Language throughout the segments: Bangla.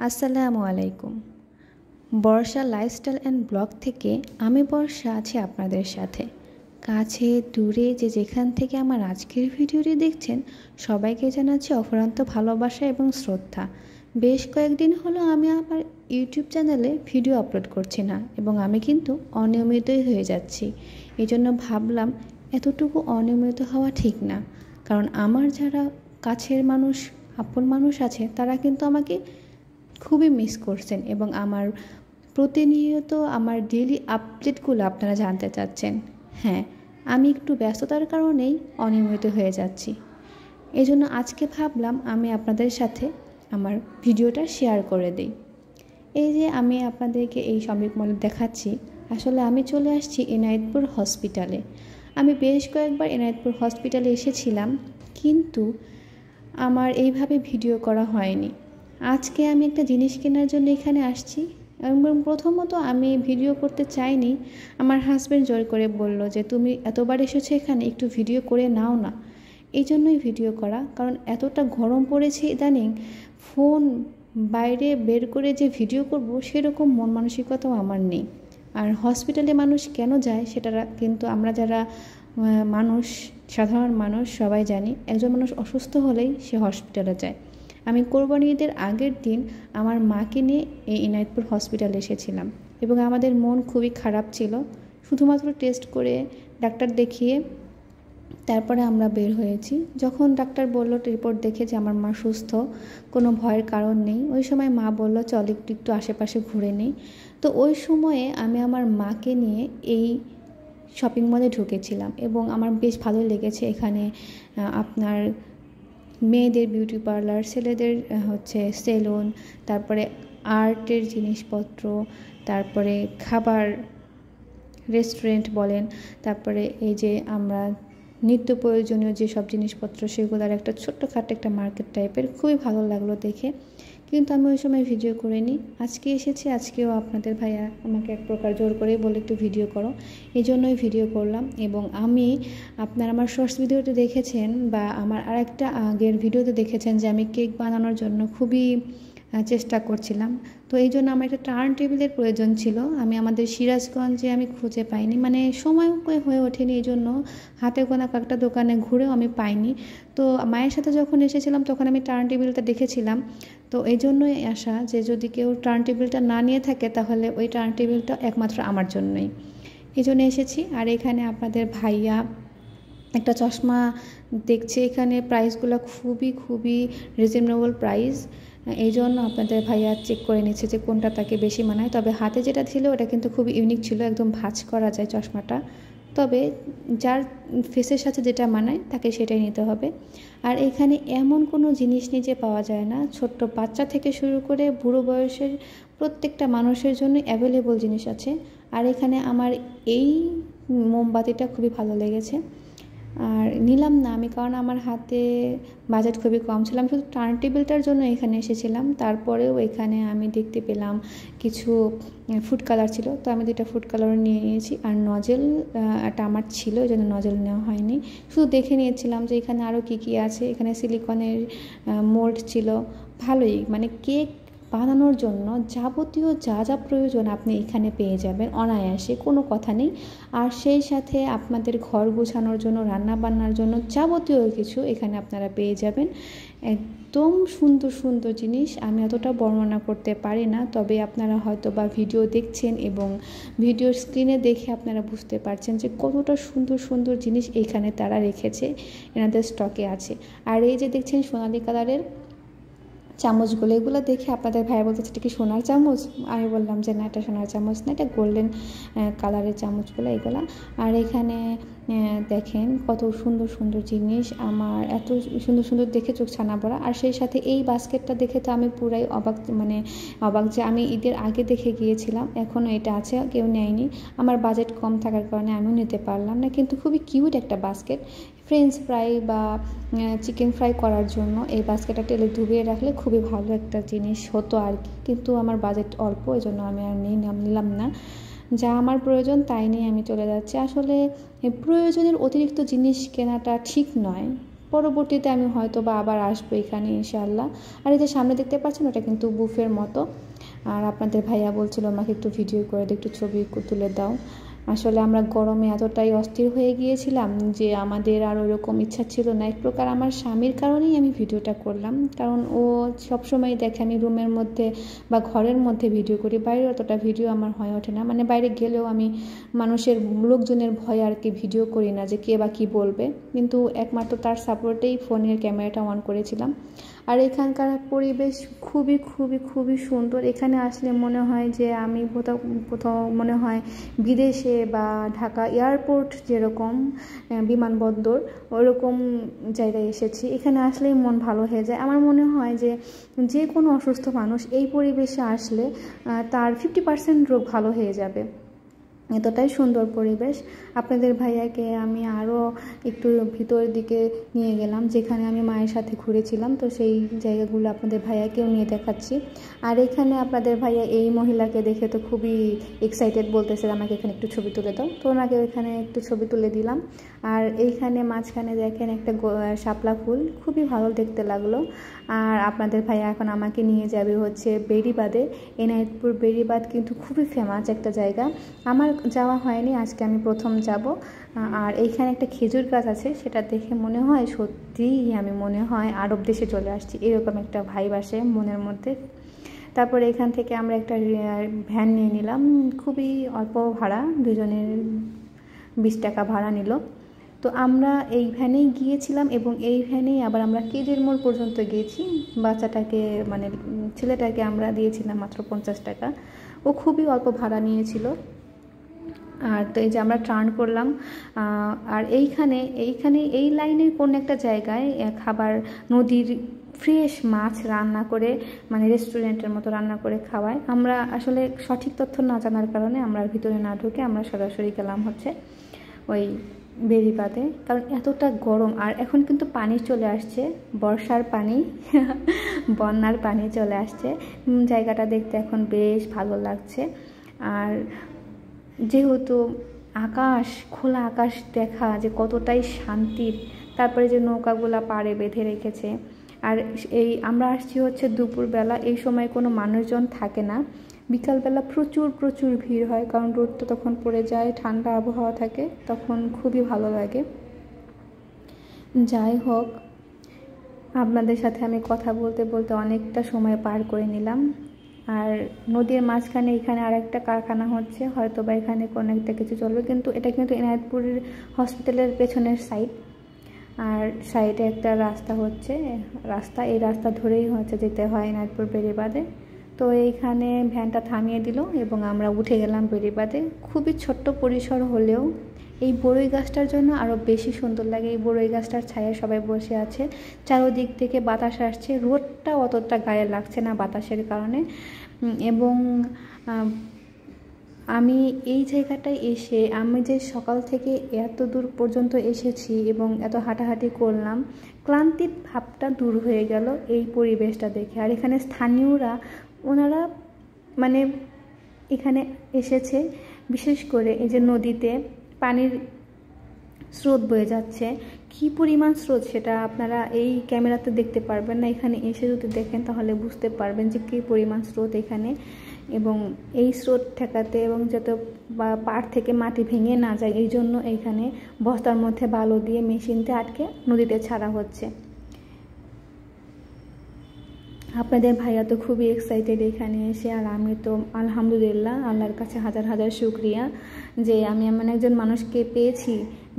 আসসালামু আলাইকুম। বর্ষা লাইফস্টাইল অ্যান্ড ব্লগ থেকে আমি বর্ষা আছি আপনাদের সাথে। কাছে দূরে যেখান থেকে আমার আজকের ভিডিওটি দেখছেন সবাইকে জানাচ্ছি অফুরন্ত ভালোবাসা এবং শ্রদ্ধা। বেশ কয়েকদিন হলো আমি আমার ইউটিউব চ্যানেলে ভিডিও আপলোড করছি না এবং আমি কিন্তু অনিয়মিতই হয়ে যাচ্ছি। এই জন্য ভাবলাম এতটুকু অনিয়মিত হওয়া ঠিক না, কারণ আমার যারা কাছের মানুষ, আপন মানুষ আছে তারা কিন্তু আমাকে খুবই মিস করছেন এবং আমার প্রতিনিয়ত আমার ডেইলি আপডেটগুলো আপনারা জানতে চাচ্ছেন। হ্যাঁ, আমি একটু ব্যস্ততার কারণেই অনিয়মিত হয়ে যাচ্ছি। এই জন্য আজকে ভাবলাম আমি আপনাদের সাথে আমার ভিডিওটা শেয়ার করে দিই। এই যে আমি আপনাদেরকে এই শপিং মল দেখাচ্ছি, আসলে আমি চলে আসছি এনায়েতপুর হসপিটালে। আমি বেশ কয়েকবার এনায়েতপুর হসপিটালে এসেছিলাম, কিন্তু আমার এইভাবে ভিডিও করা হয়নি। আজকে আমি একটা জিনিস কেনার জন্য এখানে আসছি এবং প্রথমত আমি ভিডিও করতে চাইনি। আমার হাজব্যান্ড জোর করে বলল যে তুমি এতবার এসেছো এখানে, একটু ভিডিও করে নাও না। এই জন্যই ভিডিও করা, কারণ এতটা গরম পড়েছে ইদানিং, ফোন বাইরে বের করে যে ভিডিও করব সেরকম মন মানসিকতাও আমার নেই। আর হসপিটালে মানুষ কেন যায় সেটা কিন্তু আমরা যারা মানুষ, সাধারণ মানুষ সবাই জানি। একজন মানুষ অসুস্থ হলেই সে হসপিটালে যায়। আমি কোরবানি ঈদের আগের দিন আমার মাকে নিয়ে এই এনায়েতপুর হসপিটালে এসেছিলাম এবং আমাদের মন খুবই খারাপ ছিল। শুধুমাত্র টেস্ট করে ডাক্তার দেখিয়ে তারপরে আমরা বের হয়েছি। যখন ডাক্তার বলল রিপোর্ট দেখে যে আমার মা সুস্থ, কোনো ভয়ের কারণ নেই, ওই সময় মা বলল চল একটু আশেপাশে ঘুরে নিই। তো ওই সময়ে আমি আমার মাকে নিয়ে এই শপিং মলে ঢুকেছিলাম এবং আমার বেশ ভালো লেগেছে। এখানে আপনার মেয়েদের বিউটি পার্লার, ছেলেদের সেলুন, তারপরে আর্টের জিনিসপত্র, তারপরে খাবার রেস্টুরেন্ট বলেন, তারপরে এই যে আমরা নিত্য প্রয়োজনীয় যেসব জিনিসপত্র সেগুলোর একটা ছোট্টখাটো একটা মার্কেট টাইপের, খুবই ভালো লাগলো দেখে। কিন্তু আমি ওই সময় ভিডিও করিনি। আজকে এসেছি, আজকেও আপনাদের ভাইয়া আমাকে এক প্রকার জোর করেই বলে একটু ভিডিও করো, এই জন্যই ভিডিও করলাম। এবং আমি আপনার আমার শর্টস ভিডিওতে দেখেছেন বা আমার আরেকটা আগের ভিডিওতে দেখেছেন যে আমি কেক বানানোর জন্য খুবই চেষ্টা করছিলাম। তো এই জন্য আমার একটা টার্ন টেবিলের প্রয়োজন ছিল। আমি আমাদের সিরাজগঞ্জে আমি খুঁজে পাইনি, মানে সময় হয়ে ওঠেনি, এই জন্য হাতে গোনা কয়েকটা দোকানে ঘুরেও আমি পাইনি। তো মায়ের সাথে যখন এসেছিলাম তখন আমি টার্ন টেবিলটা দেখেছিলাম। তো এই জন্যই আসা যে যদি কেউ টার্ন টেবিলটা না নিয়ে থাকে তাহলে ওই টার্ন টেবিলটা একমাত্র আমার জন্যই, এই জন্য এসেছি। আর এখানে আপনাদের ভাইয়া একটা চশমা দেখছে, এখানে প্রাইসগুলো খুবই রিজনেবল প্রাইস। এই জন্য আপনাদের ভাইয়া চেক করে নিচ্ছে যে কোনটা তাকে বেশি মানায়। তবে হাতে যেটা ছিল ওটা কিন্তু খুবই ইউনিক ছিল, একদম ভাঁজ করা যায় চশমাটা। তবে যার ফেসের সাথে যেটা মানায় তাকে সেটাই নিতে হবে। আর এখানে এমন কোনো জিনিস নেই যে পাওয়া যায় না। ছোট্ট বাচ্চা থেকে শুরু করে বুড়ো বয়সের প্রত্যেকটা মানুষের জন্য অ্যাভেলেবল জিনিস আছে। আর এখানে আমার এই মোমবাতিটা খুবই ভালো লেগেছে, আর নিলাম না আমি, কারণ আমার হাতে বাজেট খুবই কম ছিল। আমি শুধু টার্ন টেবিলটার জন্য এখানে এসেছিলাম। তারপরেও এখানে আমি দেখতে পেলাম কিছু ফুড কালার ছিল, তো আমি 2টা ফুড কালার নিয়ে নিয়েছি। আর নজেল একটা আমার ছিল, ওই জন্য নজেল নেওয়া হয়নি, শুধু দেখে নিয়েছিলাম যে এখানে আরও কী আছে। এখানে সিলিকনের মোল্ড ছিল, ভালোই, মানে কেক বানানোর জন্য যাবতীয় যা প্রয়োজন আপনি এখানে পেয়ে যাবেন অনায়াসে, কোনো কথা নেই। আর সেই সাথে আপনাদের ঘর গোছানোর জন্য, রান্না বান্নার জন্য যাবতীয় কিছু এখানে আপনারা পেয়ে যাবেন। একদম সুন্দর জিনিস, আমি অতটা বর্ণনা করতে পারি না। তবে আপনারা হয়তো বা ভিডিও দেখছেন এবং ভিডিওর স্ক্রিনে দেখে আপনারা বুঝতে পারছেন যে কতটা সুন্দর জিনিস এখানে তারা রেখেছে, এনাদের স্টকে আছে। আর এই যে দেখছেন সোনালি কালারের চামচগুলো, এগুলো দেখে আপনাদের ভাই বলতেছে এটা কি সোনার চামচ? আমি বললাম যে না, এটা সোনার চামচ না, এটা গোল্ডেন কালারের চামচগুলো এগুলো। আর এখানে দেখেন কত সুন্দর জিনিস, আমার এত সুন্দর দেখে চোখ ছানা পড়া। আর সেই সাথে এই বাস্কেটটা দেখে তো আমি পুরাই অবাক যে আমি ঈদের আগে দেখে গিয়েছিলাম, এখনও এটা আছে, কেউ নেয়নি। আমার বাজেট কম থাকার কারণে আমিও নিতে পারলাম না, কিন্তু খুবই কিউট একটা বাস্কেট। ফ্রেঞ্চ ফ্রাই বা চিকেন ফ্রাই করার জন্য এই বাস্কেটটা তেলে ডুবিয়ে রাখলে খুবই ভালো একটা জিনিস হতো আর কি, কিন্তু আমার বাজেট অল্প, এই জন্য আমি আর নিলাম না। যা আমার প্রয়োজন তাই নিয়ে আমি চলে যাচ্ছি। আসলে প্রয়োজনের অতিরিক্ত জিনিস কেনাটা ঠিক নয়, পরবর্তীতে আমি হয়তো বা আবার আসবো এখানে ইনশাআল্লাহ। আর এই যে সামনে দেখতে পাচ্ছেন ওটা কিন্তু বুফের মতো। আর আপনাদের ভাইয়া বলছিল আমাকে একটু ভিডিও করে দাও, একটু ছবি তুলে দাও। আসলে আমরা গরমে এতটাই অস্থির হয়ে গিয়েছিলাম যে আমাদের আর ওরকম ইচ্ছা ছিল না। এক প্রকার আমার স্বামীর কারণেই আমি ভিডিওটা করলাম, কারণ ও সবসময় দেখে আমি রুমের মধ্যে বা ঘরের মধ্যে ভিডিও করি, বাইরে অতটা ভিডিও আমার হয়ে ওঠে না। মানে বাইরে গেলেও আমি মানুষের লোকজনের ভয়ে আর কি ভিডিও করি না, যে কে বা কী বলবে। কিন্তু একমাত্র তার সাপোর্টেই ফোনের ক্যামেরাটা অন করেছিলাম। আর এখানকার পরিবেশ খুবই খুবই খুবই সুন্দর। এখানে আসলে মনে হয় যে আমি কোথাও মনে হয় বিদেশে বা ঢাকা এয়ারপোর্ট যেরকম বিমানবন্দর ওরকম জায়গায় এসেছি। এখানে আসলেই মন ভালো হয়ে যায়। আমার মনে হয় যে যে কোনো অসুস্থ মানুষ এই পরিবেশে আসলে তার 50% রোগ ভালো হয়ে যাবে। এতটাই সুন্দর পরিবেশ। আপনাদের ভাইয়াকে আমি আরও একটু ভিতরের দিকে নিয়ে গেলাম, যেখানে আমি মায়ের সাথে ঘুরেছিলাম, তো সেই জায়গাগুলো আপনাদের ভাইয়াকেও নিয়ে দেখাচ্ছি। আর এখানে আপনাদের ভাইয়া এই মহিলাকে দেখে তো খুবই এক্সাইটেড, বলতেছে আমাকে এখানে একটু ছবি তুলে দাও। তো ওনাকে এখানে একটু ছবি তুলে দিলাম। আর এইখানে মাঝখানে দেখেন একটা শাপলা ফুল, খুবই ভালো দেখতে লাগলো। আর আপনাদের ভাইয়া এখন আমাকে নিয়ে যাবে হচ্ছে বেড়িবাঁধে। এনায়েতপুর বেড়িবাঁধ কিন্তু খুবই ফেমাস একটা জায়গা, আমার যাওয়া হয়নি, আজকে আমি প্রথম যাব। আর এইখানে একটা খেজুর গাছ আছে, সেটা দেখে মনে হয় সত্যিই আমি মনে হয় আরব দেশে চলে আসছি, এরকম একটা ভাইব আসে মনের মধ্যে। তারপরে এখান থেকে আমরা একটা ভ্যান নিয়ে নিলাম, খুবই অল্প ভাড়া, দুজনের 20 টাকা ভাড়া নিল। তো আমরা এই ভ্যানেই গিয়েছিলাম এবং এই ভ্যানেই আবার আমরা কেজের মোড় পর্যন্ত গিয়েছি। বাচ্চাটাকে মানে ছেলেটাকে আমরা দিয়েছিলাম মাত্র 50 টাকা, ও খুবই অল্প ভাড়া নিয়েছিল। আর তো এই যে আমরা টার্ন করলাম। আর এইখানে এই লাইনের কোন একটা জায়গায় খাবার, নদীর ফ্রেশ মাছ রান্না করে, মানে রেস্টুরেন্টের মতো রান্না করে খাওয়ায়। আমরা আসলে সঠিক তথ্য না জানার কারণে আমরা ভিতরে না ঢুকে আমরা সরাসরি গেলাম হচ্ছে ওই বেড়িবাঁধে, কারণ এতটা গরম। আর এখন কিন্তু পানি চলে আসছে, বর্ষার পানি বন্যার পানি চলে আসছে। জায়গাটা দেখতে এখন বেশ ভালো লাগছে। আর যেহেতু আকাশ, খোলা আকাশ দেখা যে কতটাই শান্তির। তারপরে যে নৌকাগুলা পাড়ে বেঁধে রেখেছে। আর এই আমরা আসছি হচ্ছে দুপুরবেলা, এই সময় কোনো মানুষজন থাকে না। বিকালবেলা প্রচুর প্রচুর ভিড় হয়, কারণ রোদটা তখন পড়ে যায়, ঠান্ডা আবহাওয়া থাকে, তখন খুবই ভালো লাগে। যাই হোক, আপনাদের সাথে আমি কথা বলতে বলতে অনেকটা সময় পার করে নিলাম। আর নদীর মাঝখানে এখানে আরেকটা কারখানা হচ্ছে, হয়তো বা এখানে কোনো একটা কিছু চলবে, কিন্তু এটা কিন্তু এনায়েতপুরের হসপিটালের পেছনের সাইড। আর সাইডে একটা রাস্তা হচ্ছে, এই রাস্তা ধরেই হচ্ছে যেতে হয় এনায়েতপুর বেড়িবাঁধে। তো এইখানে ভ্যানটা থামিয়ে দিল এবং আমরা উঠে গেলাম বেড়িবাঁধে। খুবই ছোট্ট পরিসর হলেও এই বড়ই গাছটার জন্য আরও বেশি সুন্দর লাগে। এই বড়ই গাছটার ছায়ায় সবাই বসে আছে, চারোদিক থেকে বাতাস আসছে, রোদটা অতটা গায়ে লাগছে না বাতাসের কারণে। এবং আমি এই জায়গাটায় এসে, আমি যে সকাল থেকে এত দূর পর্যন্ত এসেছি এবং এত হাঁটাহাঁটি করলাম, ক্লান্তির ভাবটা দূর হয়ে গেল এই পরিবেশটা দেখে। আর এখানে স্থানীয়রা, ওনারা মানে এখানে এসেছে বিশেষ করে এই যে নদীতে পানির স্রোত বয়ে যাচ্ছে, কী পরিমাণ স্রোত সেটা আপনারা এই ক্যামেরাতে দেখতে পারবেন না, এখানে এসে যদি দেখেন তাহলে বুঝতে পারবেন যে কী পরিমাণ স্রোত এখানে। এবং এই স্রোত ঠেকাতে এবং যাতে পাড় থেকে মাটি ভেঙে না যায়, এই জন্য এইখানে বস্তার মধ্যে বালু দিয়ে মেশিনতে আটকে নদীতে ছাড়া হচ্ছে। আপনাদের ভাইয়া তো খুবই এক্সাইটেড এখানে এসে, আর আমি তো আলহামদুলিল্লাহ আল্লাহর কাছে হাজার হাজার শুকরিয়া যে আমি এমন একজন মানুষকে পেয়েছি,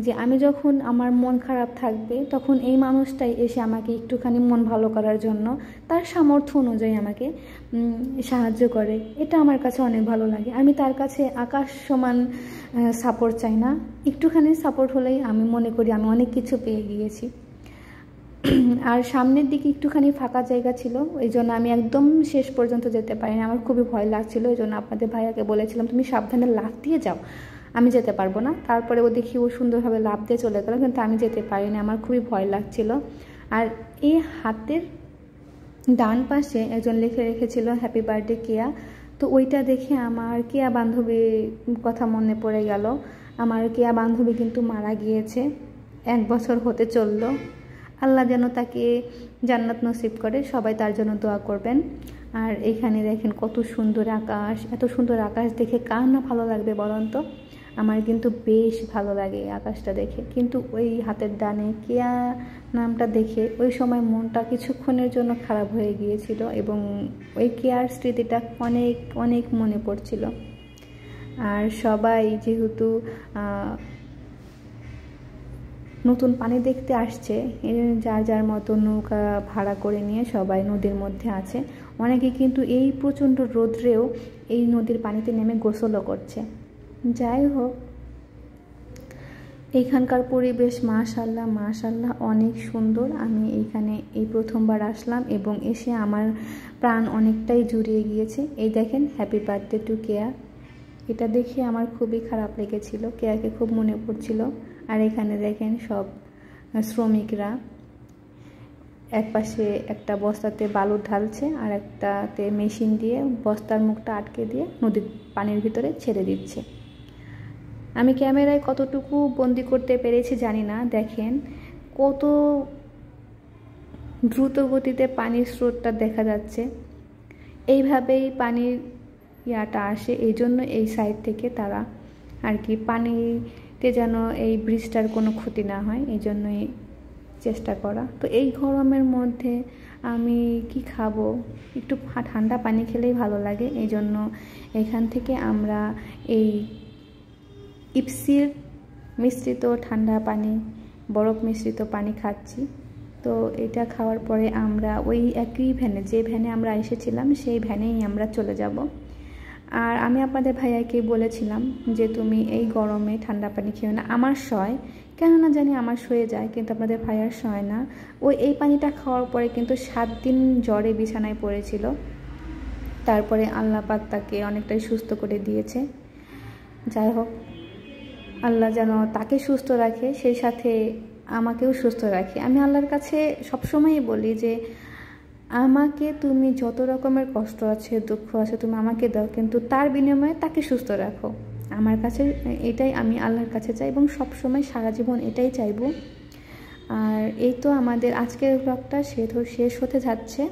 যে আমি যখন আমার মন খারাপ থাকবে তখন এই মানুষটাই এসে আমাকে একটুখানি মন ভালো করার জন্য তার সামর্থ্য অনুযায়ী আমাকে সাহায্য করে। এটা আমার কাছে অনেক ভালো লাগে। আমি তার কাছে আকাশ সমান সাপোর্ট চাই না, একটুখানি সাপোর্ট হলেই আমি মনে করি আমি অনেক কিছু পেয়ে গিয়েছি। আর সামনের দিকে একটুখানি ফাঁকা জায়গা ছিল, এই জন্য আমি একদম শেষ পর্যন্ত যেতে পারিনি, আমার খুবই ভয় লাগছিল। এই জন্য আপনাদের ভাইয়াকে বলেছিলাম তুমি সাবধানে লাফ দিয়ে যাও, আমি যেতে পারবো না। তারপরে ও দেখি ও সুন্দরভাবে লাফ দিয়ে চলে গেল, কিন্তু আমি যেতে পারিনি, আমার খুবই ভয় লাগছিল। আর এই হাতের ডান পাশে একজন লিখে রেখেছিল হ্যাপি বার্থডে কেয়া, তো ওইটা দেখে আমার কেয়া বান্ধবীর কথা মনে পড়ে গেল। আমার কেয়া বান্ধবী কিন্তু মারা গিয়েছে, 1 বছর হতে চললো। আল্লাহ যেন তাকে জান্নাত নসিব করে, সবাই তার জন্য দোয়া করবেন। আর এখানে দেখেন কত সুন্দর আকাশ, এত সুন্দর আকাশ দেখে কার না ভালো লাগবে বলুন তো? আমার কিন্তু বেশ ভালো লাগে এই আকাশটা দেখে। কিন্তু ওই হাতের ডানে কেয়া নামটা দেখে ওই সময় মনটা কিছুক্ষণের জন্য খারাপ হয়ে গিয়েছিল এবং ওই কেয়ার স্মৃতিটা অনেক অনেক মনে পড়ছিল। আর সবাই যেহেতু নতুন পানি দেখতে আসছে, যার যার মতো নৌকা ভাড়া করে নিয়ে সবাই নদীর মধ্যে আছে। অনেকে কিন্তু এই প্রচণ্ড রৌদ্রেও এই নদীর পানিতে নেমে গোসলও করছে। যাই হোক, এখানকার পরিবেশ মাশাআল্লাহ মাশাআল্লাহ অনেক সুন্দর। আমি এইখানে এই প্রথমবার আসলাম এবং এসে আমার প্রাণ অনেকটাই জুড়িয়ে গিয়েছে। এই দেখেন হ্যাপি বার্থডে টু কেয়া, এটা দেখে আমার খুবই খারাপ লেগেছিল, কেয়াকে খুব মনে পড়ছিল। আর এখানে দেখেন সব শ্রমিকরা একপাশে একটা বস্তাতে বালু ঢালছে আর একটাতে মেশিন দিয়ে বস্তার মুখটা আটকে দিয়ে নদীর পানির ভিতরে ছেড়ে দিচ্ছে। আমি ক্যামেরায় কতটুকু বন্দি করতে পেরেছি জানি না। দেখেন কত দ্রুত গতিতে পানির স্রোতটা দেখা যাচ্ছে। এইভাবেই পানির ইয়াটা আসে, এই জন্য এই সাইড থেকে তারা আর কি পানিতে যেন এই ব্রিজটার কোনো ক্ষতি না হয়, এই জন্যই চেষ্টা করা। তো এই গরমের মধ্যে আমি কি খাবো, একটু ঠান্ডা পানি খেলেই ভালো লাগে। এই জন্য এখান থেকে আমরা এই ইপসির মিশ্রিত ঠান্ডা পানি, বরফ মিশ্রিত পানি খাচ্ছি। তো এটা খাওয়ার পরে আমরা ওই একই ভ্যানে, যে ভ্যানে আমরা এসেছিলাম সেই ভ্যানেই আমরা চলে যাব। আর আমি আপনাদের ভাইয়াকে বলেছিলাম যে তুমি এই গরমে ঠান্ডা পানি খেও না, আমার সয় কেন না জানি আমার সয়ে যায়, কিন্তু আপনাদের ভাইয়ার সয় না। ওই এই পানিটা খাওয়ার পরে কিন্তু 7 দিন জ্বরে বিছানায় পড়েছিল। তারপরে আল্লাহ পাক তাকে অনেকটাই সুস্থ করে দিয়েছে। যাই হোক, আল্লাহ যেন তাকে সুস্থ রাখে, সেই সাথে আমাকেও সুস্থ রাখে। আমি আল্লাহর কাছে সবসময়ই বলি যে আমাকে তুমি যত রকমের কষ্ট আছে, দুঃখ আছে, তুমি আমাকে দাও, কিন্তু তার বিনিময়ে তাকে সুস্থ রাখো। আমার কাছে এটাই আমি আল্লাহর কাছে চাই এবং সবসময় সারা জীবন এটাই চাইবো। আর এই তো আমাদের আজকের ব্লগটা শেষ হতে যাচ্ছে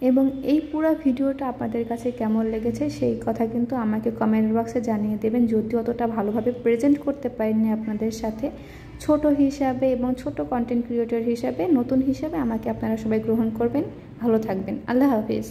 এবং এই পুরো ভিডিওটা আপনাদের কাছে কেমন লেগেছে সেই কথা কিন্তু আমাকে কমেন্ট বক্সে জানিয়ে দেবেন। যদি অতটা ভালোভাবে প্রেজেন্ট করতে পারিনি আপনাদের সাথে, ছোট হিসাবে এবং ছোট কন্টেন্ট ক্রিয়েটর হিসাবে, নতুন হিসাবে আমাকে আপনারা সবাই গ্রহণ করবেন। ভালো থাকবেন, আল্লাহ হাফিজ।